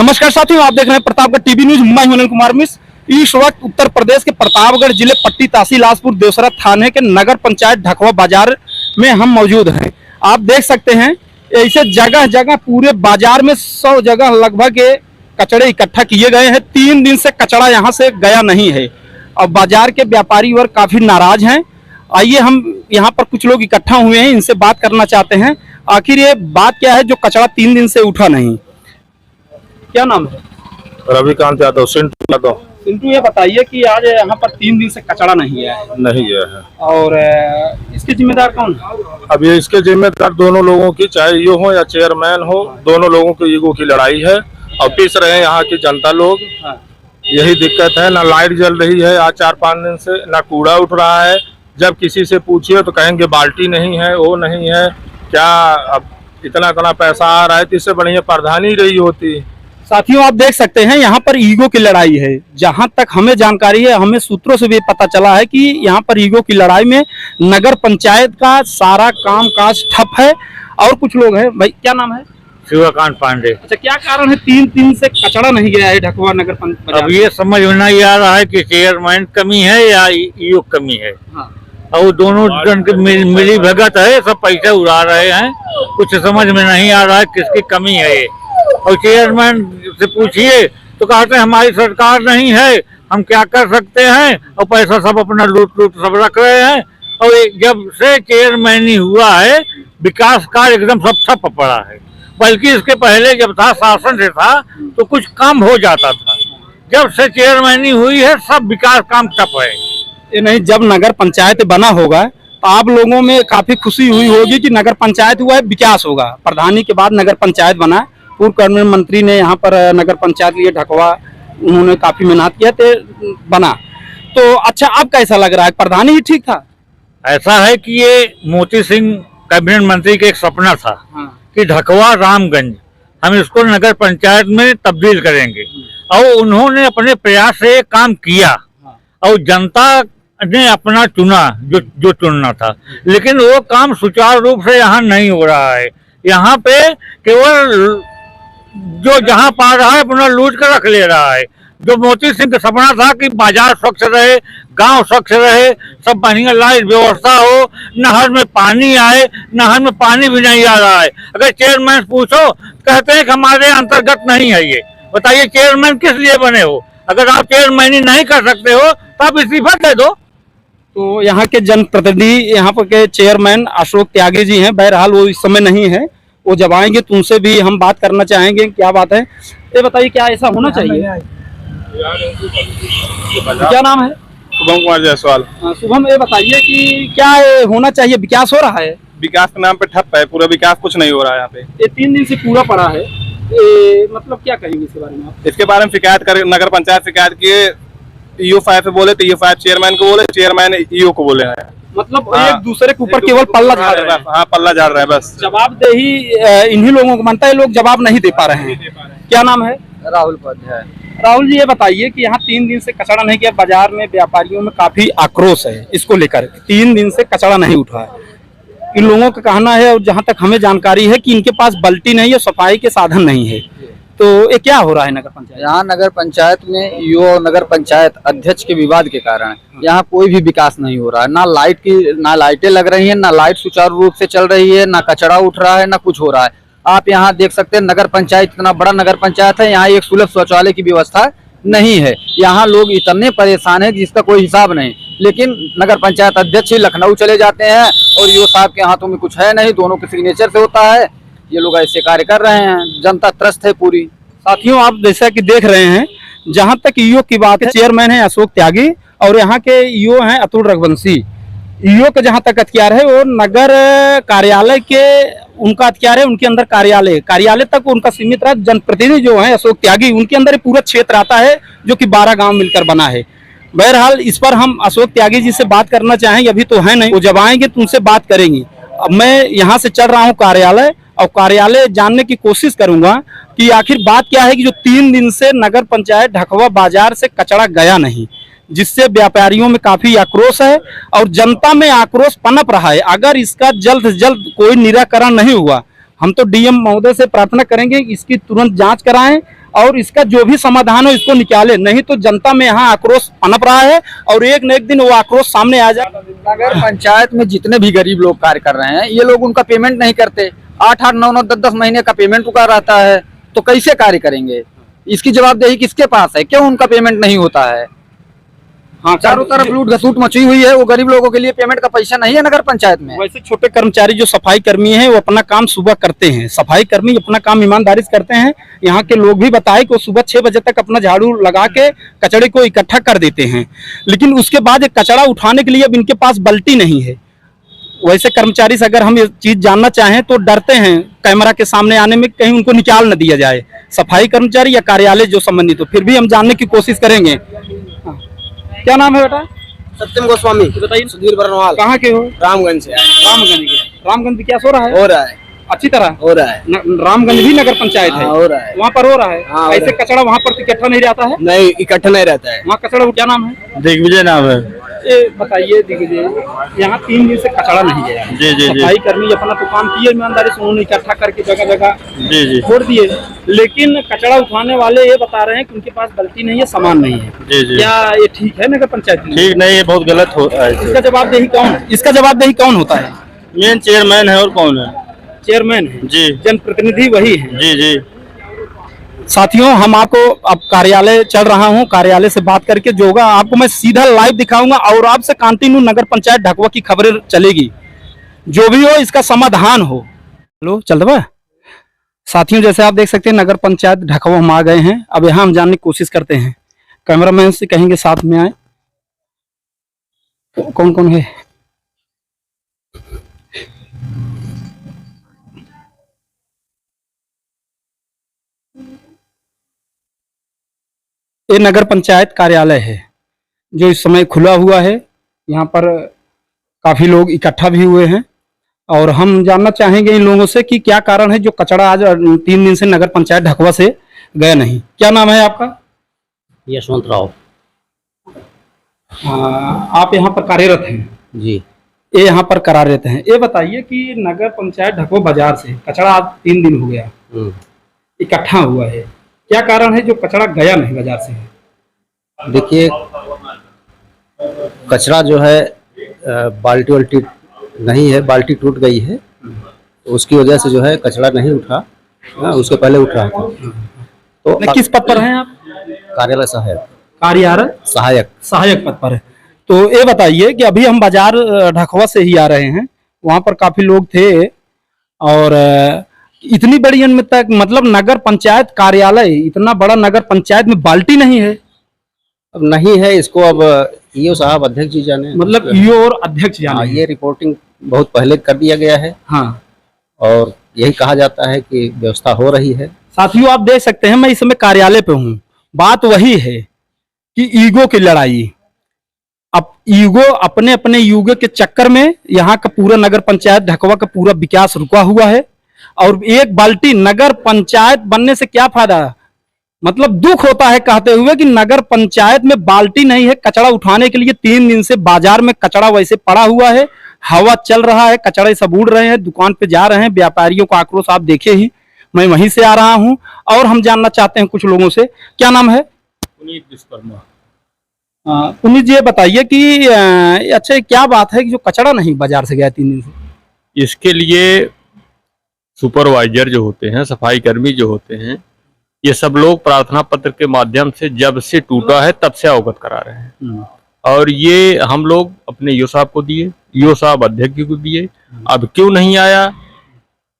नमस्कार साथियों, आप देख रहे हैं प्रतापगढ़ टीवी न्यूज। मैं हूं अनिल कुमार मिश्र। इस वक्त उत्तर प्रदेश के प्रतापगढ़ जिले पट्टी तहसील देवसरा थाने के नगर पंचायत ढकवा बाजार में हम मौजूद हैं। आप देख सकते हैं ऐसे जगह जगह पूरे बाजार में 100 जगह लगभग कचड़े इकट्ठा किए गए हैं। 3 दिन से कचड़ा यहाँ से गया नहीं है और बाजार के व्यापारी वर्ग काफी नाराज हैं। आइए हम यहाँ पर कुछ लोग इकट्ठा हुए हैं, इनसे बात करना चाहते हैं आखिर ये बात क्या है जो कचड़ा 3 दिन से उठा नहीं। क्या नाम है? रविकांत यादव। सिंटू यादव। सिंटू, ये बताइए कि आज यहाँ पर 3 दिन से कचड़ा नहीं है। नहीं है। और इसके जिम्मेदार कौन है? अब ये इसके जिम्मेदार दोनों लोगों की, चाहे ये हो या चेयरमैन हो, दोनों लोगों की ईगो की लड़ाई है और पीस रहे हैं यहाँ की जनता लोग। हाँ। यही दिक्कत है, ना लाइट जल रही है आज 4-5 दिन से, ना कूड़ा उठ रहा है। जब किसी से पूछिए तो कहेंगे बाल्टी नहीं है, वो नहीं है। क्या अब इतना पैसा आ रहा है तो इससे बढ़िया प्रधानी रही होती। साथियों, आप देख सकते हैं यहाँ पर ईगो की लड़ाई है। जहाँ तक हमें जानकारी है, हमें सूत्रों से भी पता चला है कि यहाँ पर ईगो की लड़ाई में नगर पंचायत का सारा काम काज ठप है। और कुछ लोग हैं। भाई, क्या नाम है? शिवकांत पांडे। अच्छा, क्या कारण है 3 दिन से कचड़ा नहीं गया है ढकवा नगर पंचायत? अब ये समझ में नहीं आ रहा है कि चेयरमैन कमी है या ईओ कमी है। हाँ। और दोनों जन की मिली भगत है, सब पैसे उड़ा रहे हैं। कुछ समझ में नहीं आ रहा है किसकी कमी है ये। और चेयरमैन से पूछिए तो कहते हैं हमारी सरकार नहीं है, हम क्या कर सकते हैं, और पैसा सब अपना लूट सब रख रहे हैं। और जब से चेयरमैन ही हुआ है, विकास कार्य एकदम सब ठप पड़ा है। बल्कि इसके पहले जब था, शासन से था, तो कुछ काम हो जाता था। जब से चेयरमैनी हुई है, सब विकास काम ठप है। ये नहीं, जब नगर पंचायत बना होगा तो आप लोगों में काफी खुशी हुई होगी कि नगर पंचायत हुआ है, विकास होगा। प्रधानी के बाद नगर पंचायत बना। पूर्व कैबिनेट मंत्री ने यहाँ पर नगर पंचायत लिए ढकवा, उन्होंने काफी मेहनत किया तो बना। तो अच्छा, अब कैसा लग रहा है? प्रधानी ही ठीक था? ऐसा है कि ये मोती सिंह कैबिनेट मंत्री का एक सपना था। हाँ। कि ढकवा रामगंज हम इसको नगर पंचायत में तब्दील करेंगे, और उन्होंने अपने प्रयास से काम किया। हाँ। और जनता ने अपना चुना जो चुनना था, लेकिन वो काम सुचारू रूप से यहाँ नहीं हो रहा है। यहाँ पे केवल जो जहाँ पा रहा है अपना लूट कर रख ले रहा है। जो मोती सिंह का सपना था कि बाजार स्वच्छ रहे, गांव स्वच्छ रहे, सब बढ़िया लाइट व्यवस्था हो, नहर में पानी आए, नहर में पानी भी नहीं आ रहा है। अगर चेयरमैन पूछो कहते हैं कि हमारे अंतर्गत नहीं है ये। बताइए चेयरमैन किस लिए बने हो? अगर आप चेयरमैन ही नहीं कर सकते हो तो आप इस्तीफा दे दो। तो यहाँ के जनप्रतिनिधि, यहाँ पर के चेयरमैन अशोक त्यागी जी हैं। बहरहाल वो इस समय नहीं है, वो जब आएंगे तो उनसे भी हम बात करना चाहेंगे। क्या बात है, ये बताइए, क्या ऐसा होना चाहिए? क्या नाम है? शुभम कुमार जायसवाल। शुभम, ये बताइए कि क्या होना चाहिए? विकास हो रहा है? विकास के नाम पे ठप है, पूरा विकास कुछ नहीं हो रहा है यहाँ पे। ये 3 दिन से पूरा पड़ा है, मतलब क्या कहेंगे इसके बारे में आप? इसके बारे में शिकायत कर, नगर पंचायत शिकायत किए, ईओ 5 पे बोले तो ईओ 5 चेयरमैन को बोले, चेयरमैन ईओ को बोले हैं। मतलब हाँ। एक दूसरे के ऊपर केवल पल्ला झाड़ रहे हैं। हाँ, पल्ला झाड़ रहा है बस। जवाबदेही इन्हीं लोगों को बनता है, लोग जवाब नहीं दे पा रहे हैं। क्या नाम है? राहुल उपाध्याय। राहुल जी, ये बताइए कि यहाँ 3 दिन से कचड़ा नहीं किया, बाजार में व्यापारियों में काफी आक्रोश है इसको लेकर। 3 दिन से कचड़ा नहीं उठा है, इन लोगों का कहना है। और जहाँ तक हमें जानकारी है कि इनके पास बाल्टी नहीं है, सफाई के साधन नहीं है। तो ये क्या हो रहा है नगर पंचायत? यहाँ नगर पंचायत में ईओ नगर पंचायत अध्यक्ष के विवाद के कारण यहाँ कोई भी विकास नहीं हो रहा है। ना लाइटें लग रही हैं, ना लाइट सुचारू रूप से चल रही है, ना कचरा उठ रहा है, ना कुछ हो रहा है। आप यहाँ देख सकते हैं, नगर पंचायत इतना बड़ा नगर पंचायत है, यहाँ एक सुलभ शौचालय की व्यवस्था नहीं है। यहाँ लोग इतने परेशान हैं जिसका कोई हिसाब नहीं। लेकिन नगर पंचायत अध्यक्ष ही लखनऊ चले जाते हैं और ईओ साहब के हाथों में कुछ है नहीं, दोनों के सिग्नेचर से होता है। ये लोग ऐसे कार्य कर रहे हैं, जनता त्रस्त है पूरी। साथियों, आप जैसा कि देख रहे हैं, जहां तक ईओ की बात है, चेयरमैन है अशोक त्यागी और यहाँ के ईओ हैं अतुल रघुवंशी। ईओ के जहां तक अख्तियार है, वो नगर कार्यालय के उनका अख्तियार है, उनके अंदर कार्यालय तक उनका सीमित रहा। जनप्रतिनिधि जो है अशोक त्यागी, उनके अंदर पूरा क्षेत्र आता है जो कि 12 गांव मिलकर बना है। बहरहाल इस पर हम अशोक त्यागी जी से बात करना चाहेंगे, अभी तो है नहीं, वो जब आएंगे तो उनसे बात करेंगे। अब मैं यहाँ से चल रहा हूँ कार्यालय, और कार्यालय जानने की कोशिश करूंगा कि आखिर बात क्या है कि जो 3 दिन से नगर पंचायत ढकवा बाजार से कचड़ा गया नहीं, जिससे व्यापारियों में काफी आक्रोश है और जनता में आक्रोश पनप रहा है। अगर इसका जल्द से जल्द कोई निराकरण नहीं हुआ, हम तो डीएम महोदय से प्रार्थना करेंगे कि इसकी तुरंत जांच कराएं और इसका जो भी समाधान हो इसको निकाले, नहीं तो जनता में यहाँ आक्रोश पनप रहा है और एक न एक दिन वो आक्रोश सामने आ जाए। नगर पंचायत में जितने भी गरीब लोग कार्य कर रहे हैं, ये लोग उनका पेमेंट नहीं करते। 8-8, 9-9, 10-10 महीने का पेमेंट रुका रहता है, तो कैसे कार्य करेंगे? इसकी जवाबदेही किसके पास है? क्यों उनका पेमेंट नहीं होता है? हाँ, चारों तरफ लूट घसूट मची हुई है, वो गरीब लोगों के लिए पेमेंट का पैसा नहीं है नगर पंचायत में। वैसे छोटे कर्मचारी जो सफाई कर्मी हैं वो अपना काम सुबह करते हैं, सफाई कर्मी अपना काम ईमानदारी से करते हैं। यहाँ के लोग भी बताए कि वो सुबह 6 बजे तक अपना झाड़ू लगा के कचड़े को इकट्ठा कर देते हैं, लेकिन उसके बाद कचड़ा उठाने के लिए अब इनके पास बल्टी नहीं है। वैसे कर्मचारी से अगर हम ये चीज जानना चाहें तो डरते हैं कैमरा के सामने आने में, कहीं उनको निकाल न दिया जाए, सफाई कर्मचारी या कार्यालय जो संबंधित हो। फिर भी हम जानने की कोशिश करेंगे। हाँ। क्या नाम है बेटा? सत्यम गोस्वामी। बताइए। सुधीर बरनवाल। कहाँ के हो? रामगंज से आए। रामगंज के। रामगंज विकास हो रहा है? हो रहा है अच्छी तरह हो रहा है। रामगंज भी नगर पंचायत है? हो रहा है। वहाँ पर हो रहा है? हाँ, हो ऐसे रहा है। कचड़ा वहाँ पर इकट्ठा नहीं रहता है? नहीं, इकट्ठा नहीं रहता है। वहाँ कचड़ा क्या नाम है? दिग्विजय नाम है। ये बताइए दिग्विजय, यहाँ 3 दिन से कचड़ा नहीं गया। जी, जी, जी। सफाई कर्मी अपना तो काम किए ईमानदारी से, उन्होंने इकट्ठा करके जगह जगह जी जी छोड़ दिए, लेकिन कचड़ा उठाने वाले ये बता रहे हैं कि उनके पास गलती नहीं है, सामान नहीं है। जी जी। क्या ये ठीक है नगर पंचायत में? ठीक नहीं, ये बहुत गलत हो रहा है। इसका जवाबदेही कौन होता है? मेन चेयरमैन है और कौन है? चेयरमैन है जी। जनप्रतिनिधि वही है। जी जी। साथियों, हम आपको अब कार्यालय चल रहा हूं, कार्यालय से बात करके जो होगा आपको मैं सीधा लाइव दिखाऊंगा और आपसे कंटिन्यू नगर पंचायत ढकवा की खबरें चलेगी, जो भी हो इसका समाधान हो। हेलो, चल रहा है साथियों? जैसे आप देख सकते हैं नगर पंचायत ढकवा हम आ गए हैं। अब यहाँ हम जानने की कोशिश करते हैं, कैमरामैन से कहेंगे साथ में आए। कौन कौन है? ये नगर पंचायत कार्यालय है जो इस समय खुला हुआ है। यहाँ पर काफी लोग इकट्ठा भी हुए हैं और हम जानना चाहेंगे इन लोगों से कि क्या कारण है जो कचरा आज 3 दिन से नगर पंचायत ढकवा से गया नहीं। क्या नाम है आपका? यशवंत राव आप यहाँ पर कार्यरत हैं? जी। ये यहाँ पर कार्यरत हैं। ये बताइए कि नगर पंचायत ढकवा बाजार से कचरा आज 3 दिन हो गया इकट्ठा हुआ है, क्या कारण है जो कचरा गया नहीं बाजार से? देखिए, कचरा जो है बाल्टी वाल्टी नहीं है, बाल्टी टूट गई है, तो उसकी वजह से जो है कचरा नहीं उठा। उसके पहले उठ रहा था। तो किस पद पर हैं आप? कार्यालय सहायक। कार्यालय सहायक पद पर है। तो ये बताइए कि अभी हम बाजार ढकवा से ही आ रहे हैं, वहाँ पर काफी लोग थे और इतनी बड़ी तक मतलब नगर पंचायत कार्यालय, इतना बड़ा नगर पंचायत में बाल्टी नहीं है। अब नहीं है, इसको अब ईओ साहब अध्यक्ष जी जाने, मतलब ईओ और अध्यक्ष जाने। ये रिपोर्टिंग बहुत पहले कर दिया गया है। हाँ, और यही कहा जाता है कि व्यवस्था हो रही है। साथियों, आप देख सकते हैं मैं इस समय कार्यालय पे हूँ। बात वही है कि ईगो की लड़ाई। अब ईगो अपने अपने ईगो के चक्कर में यहाँ का पूरा नगर पंचायत ढकवा का पूरा विकास रुका हुआ है। और एक बाल्टी नगर पंचायत बनने से क्या फायदा? मतलब दुख होता है कहते हुए कि नगर पंचायत में बाल्टी नहीं है कचरा उठाने के लिए। 3 दिन से बाजार में कचरा वैसे पड़ा हुआ है, हवा चल रहा है, कचड़े सब उड़ रहे हैं, दुकान पे जा रहे हैं। व्यापारियों का आक्रोश आप देखे ही, मैं वहीं से आ रहा हूं और हम जानना चाहते हैं कुछ लोगों से। क्या नाम है? पुनीत विश्वकर्मा। पुनीत जी, बताइए कि अच्छा क्या बात है कि जो कचरा नहीं बाजार से गया 3 दिन से? इसके लिए सुपरवाइजर जो होते हैं, सफाई कर्मी जो होते हैं, ये सब लोग प्रार्थना पत्र के माध्यम से जब से टूटा है तब से अवगत करा रहे हैं। और ये हम लोग अपने ईओ साहब को दिए, ईओ साहब अध्यक्ष को दिए। अब क्यों नहीं आया,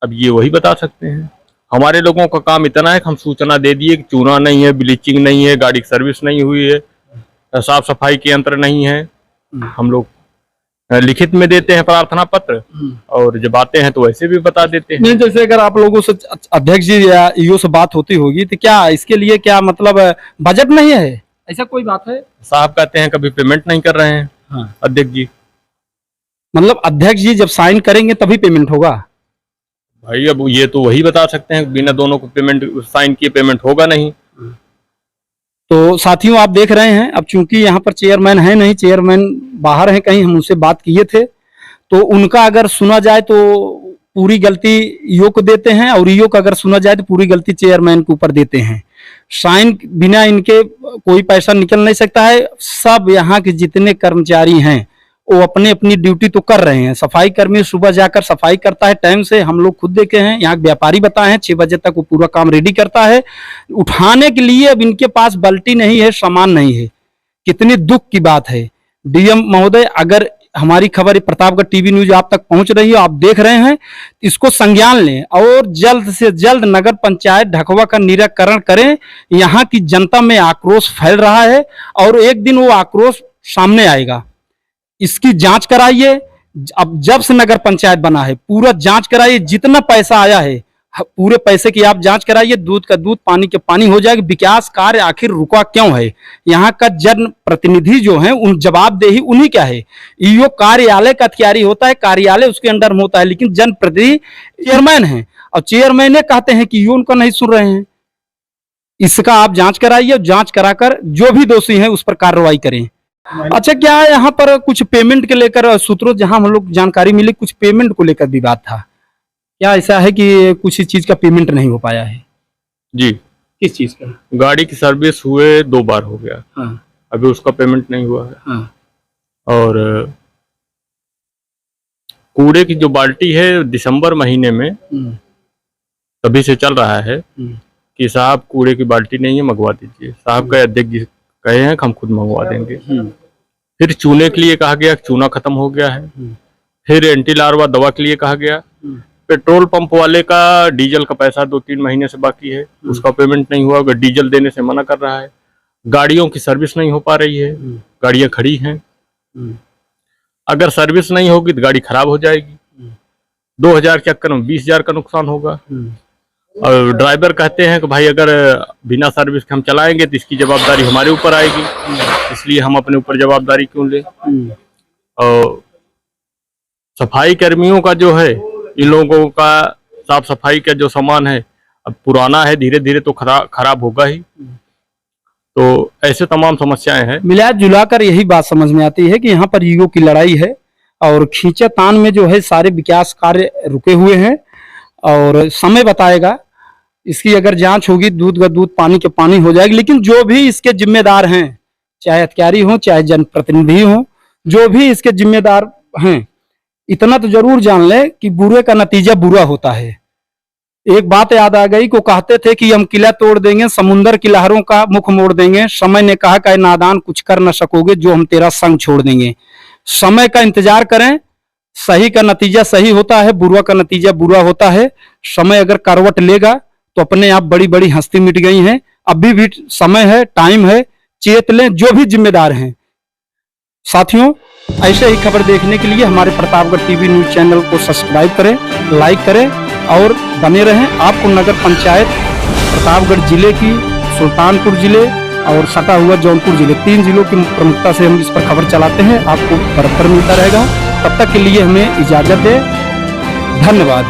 अब ये वही बता सकते हैं। हमारे लोगों का काम इतना है कि हम सूचना दे दिए कि चूना नहीं है, ब्लीचिंग नहीं है, गाड़ी की सर्विस नहीं हुई है, साफ सफाई के यंत्र नहीं है। हम लोग लिखित में देते हैं प्रार्थना पत्र, और जब आते हैं तो वैसे भी बता देते हैं। नहीं, जैसे अगर आप लोगों से अध्यक्ष जी या ईओ से बात होती होगी तो क्या इसके लिए क्या मतलब बजट नहीं है, ऐसा कोई बात है? साहब कहते हैं कभी पेमेंट नहीं कर रहे हैं। हाँ। अध्यक्ष जी, मतलब अध्यक्ष जी जब साइन करेंगे तभी पेमेंट होगा? भाई अब ये तो वही बता सकते हैं, बिना दोनों को पेमेंट साइन किए पेमेंट होगा नहीं। तो साथियों, आप देख रहे हैं, अब चूंकि यहाँ पर चेयरमैन है नहीं, चेयरमैन बाहर है कहीं, हम उनसे बात किए थे, तो उनका अगर सुना जाए तो पूरी गलती ईओ को देते हैं, और ईओ को अगर सुना जाए तो पूरी गलती चेयरमैन के ऊपर देते हैं। साइन बिना इनके कोई पैसा निकल नहीं सकता है। सब यहाँ के जितने कर्मचारी हैं वो अपने अपनी ड्यूटी तो कर रहे हैं। सफाई कर्मी सुबह जाकर सफाई करता है टाइम से, हम लोग खुद देखे हैं। यहाँ के व्यापारी बताए हैं 6 बजे तक वो पूरा काम रेडी करता है। उठाने के लिए अब इनके पास बाल्टी नहीं है, सामान नहीं है। कितनी दुख की बात है। डीएम महोदय, अगर हमारी खबर प्रतापगढ़ टीवी न्यूज आप तक पहुंच रही है, आप देख रहे हैं, इसको संज्ञान लें और जल्द से जल्द नगर पंचायत ढकवा का निराकरण करें। यहाँ की जनता में आक्रोश फैल रहा है और एक दिन वो आक्रोश सामने आएगा। इसकी जांच कराइए। अब जब से नगर पंचायत बना है पूरा जांच कराइए, जितना पैसा आया है पूरे पैसे की आप जांच कराइए। दूध का दूध, पानी के पानी हो जाएगा। विकास कार्य आखिर रुका क्यों है? यहाँ का जन प्रतिनिधि जो है उन जवाबदेही उन्हीं क्या है। ईओ कार्यालय का अधिकारी होता है, कार्यालय उसके अंडर में होता है, लेकिन जन प्रतिनिधि चेयरमैन है और चेयरमैन कहते हैं कि ईओ उनका नहीं सुन रहे हैं। इसका आप जांच कराइए और जांच कराकर जो भी दोषी है उस पर कार्रवाई करें। अच्छा, क्या यहाँ पर कुछ पेमेंट के लेकर सूत्रों जहां हम लोग जानकारी मिली, कुछ पेमेंट को लेकर विवाद था? क्या ऐसा है कि कुछ चीज का पेमेंट नहीं हो पाया है? जी। किस चीज का? गाड़ी की सर्विस हुए 2 बार हो गया। हाँ। अभी उसका पेमेंट नहीं हुआ है। हाँ। और कूड़े की जो बाल्टी है दिसंबर महीने में तभी से चल रहा है कि साहब कूड़े की बाल्टी नहीं है, मंगवा दीजिए। साहब का अध्यक्ष जी कहे हैं कि हम खुद मंगवा देंगे। फिर चूने के लिए कहा गया, चूना खत्म हो गया है। फिर एंटी लार्वा दवा के लिए कहा गया। पेट्रोल पंप वाले का डीजल का पैसा 2-3 महीने से बाकी है, उसका पेमेंट नहीं हुआ। अगर डीजल देने से मना कर रहा है। गाड़ियों की सर्विस नहीं हो पा रही है, गाड़ियां खड़ी हैं। अगर सर्विस नहीं होगी तो गाड़ी खराब हो जाएगी। 2000 के चक्कर में 20,000 का नुकसान होगा। और ड्राइवर कहते हैं कि भाई अगर बिना सर्विस के हम चलाएंगे तो इसकी जवाबदारी हमारे ऊपर आएगी, इसलिए हम अपने ऊपर जवाबदारी क्यों लें। और सफाई कर्मियों का जो है, इन लोगों का साफ सफाई का जो सामान है अब पुराना है, धीरे धीरे तो खराब होगा ही। तो ऐसे तमाम समस्याएं हैं। मिला जुलाकर यही बात समझ में आती है कि यहाँ पर ईओ की लड़ाई है और खींचातान में जो है सारे विकास कार्य रुके हुए हैं और समय बताएगा। इसकी अगर जांच होगी, दूध का दूध, पानी के पानी हो जाएगी। लेकिन जो भी इसके जिम्मेदार हैं, चाहे अधिकारी हो चाहे जनप्रतिनिधि हो, जो भी इसके जिम्मेदार हैं, इतना तो जरूर जान ले कि बुरे का नतीजा बुरा होता है। एक बात याद आ गई को कहते थे कि हम किला तोड़ देंगे, समुंदर की लहरों का मुख मोड़ देंगे। समय ने कहा कि नादान कुछ कर न सकोगे, जो हम तेरा संग छोड़ देंगे। समय का इंतजार करें, सही का नतीजा सही होता है, बुरा का नतीजा बुरा होता है। समय अगर करवट लेगा तो अपने आप बड़ी बड़ी हस्ती मिट गई हैं। अभी भी समय है, टाइम है, चेत लें जो भी जिम्मेदार हैं। साथियों, ऐसे ही खबर देखने के लिए हमारे प्रतापगढ़ टीवी न्यूज चैनल को सब्सक्राइब करें, लाइक करें और बने रहें। आपको नगर पंचायत प्रतापगढ़ जिले की, सुल्तानपुर जिले और सटा हुआ जौनपुर जिले, 3 जिलों की प्रमुखता से हम इस पर खबर चलाते हैं। आपको बराबर मिलता रहेगा। तब तक के लिए हमें इजाजत दें। धन्यवाद।